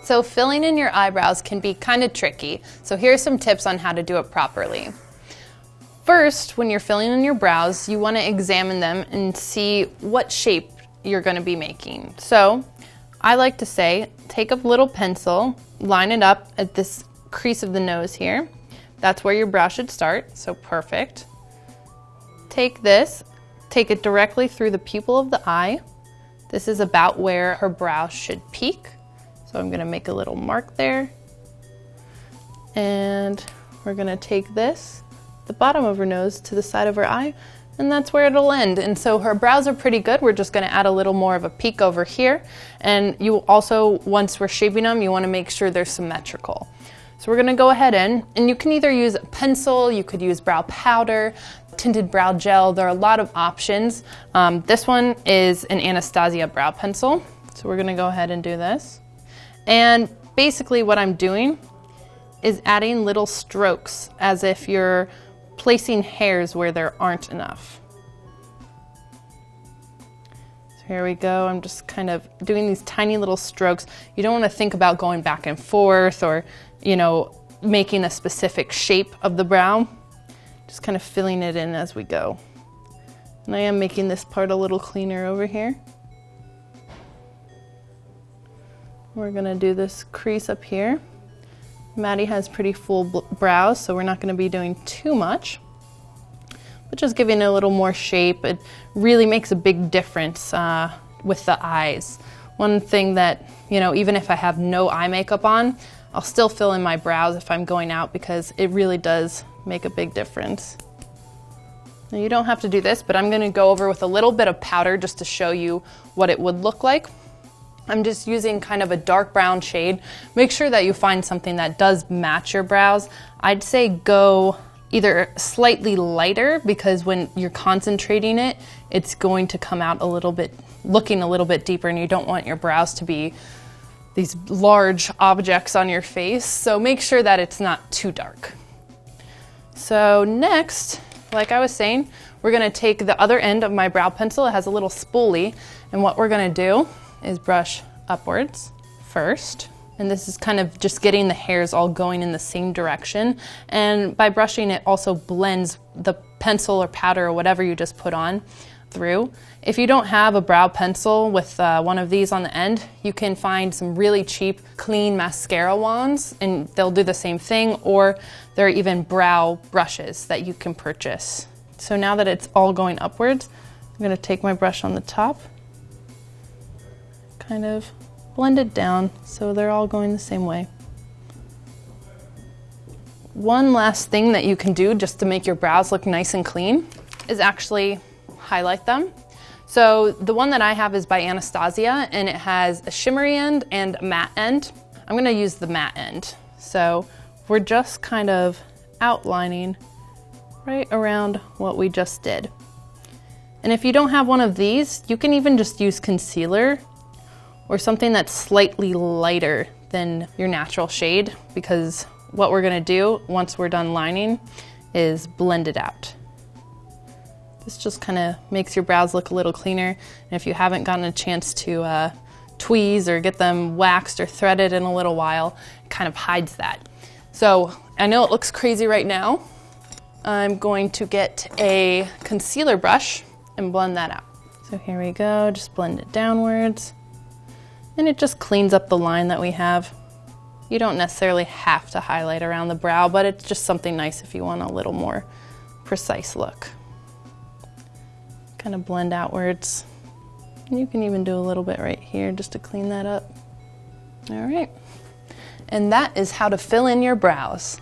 So filling in your eyebrows can be kind of tricky, so here are some tips on how to do it properly. First, when you're filling in your brows, you want to examine them and see what shape you're going to be making. So I like to say, take a little pencil, line it up at this crease of the nose here. That's where your brow should start, so perfect. Take this, take it directly through the pupil of the eye. This is about where her brow should peak. So I'm gonna make a little mark there. And we're gonna take this, the bottom of her nose to the side of her eye, and that's where it'll end. And so her brows are pretty good. We're just gonna add a little more of a peak over here. And you also, once we're shaping them, you wanna make sure they're symmetrical. So we're gonna go ahead and you can either use a pencil, you could use brow powder, tinted brow gel. There are a lot of options. This one is an Anastasia brow pencil. So we're gonna go ahead and do this. And basically what I'm doing is adding little strokes as if you're placing hairs where there aren't enough. So here we go. I'm just kind of doing these tiny little strokes. You don't want to think about going back and forth or, you know, making a specific shape of the brow. Just kind of filling it in as we go. And I am making this part a little cleaner over here. We're gonna do this crease up here. Maddie has pretty full brows, so we're not gonna be doing too much, but just giving it a little more shape. It really makes a big difference with the eyes. One thing that, you know, even if I have no eye makeup on, I'll still fill in my brows if I'm going out because it really does make a big difference. Now you don't have to do this, but I'm gonna go over with a little bit of powder just to show you what it would look like. I'm just using kind of a dark brown shade. Make sure that you find something that does match your brows. I'd say go either slightly lighter because when you're concentrating it, it's going to come out a little bit, looking a little bit deeper, and you don't want your brows to be these large objects on your face. So make sure that it's not too dark. So next, like I was saying, we're gonna take the other end of my brow pencil. It has a little spoolie, and what we're gonna do is brush upwards first. And this is kind of just getting the hairs all going in the same direction. And by brushing, it also blends the pencil or powder or whatever you just put on through. If you don't have a brow pencil with one of these on the end, you can find some really cheap, clean mascara wands, and they'll do the same thing, or there are even brow brushes that you can purchase. So now that it's all going upwards, I'm gonna take my brush on the top, kind of blend it down so they're all going the same way. One last thing that you can do just to make your brows look nice and clean is actually highlight them. So the one that I have is by Anastasia, and it has a shimmery end and a matte end. I'm gonna use the matte end. So we're just kind of outlining right around what we just did. And if you don't have one of these, you can even just use concealer or something that's slightly lighter than your natural shade, because what we're gonna do once we're done lining is blend it out. This just kind of makes your brows look a little cleaner. And if you haven't gotten a chance to tweeze or get them waxed or threaded in a little while, it kind of hides that. So I know it looks crazy right now. I'm going to get a concealer brush and blend that out. So here we go, just blend it downwards. And it just cleans up the line that we have. You don't necessarily have to highlight around the brow, but it's just something nice if you want a little more precise look. Kind of blend outwards. And you can even do a little bit right here just to clean that up. All right. And that is how to fill in your brows.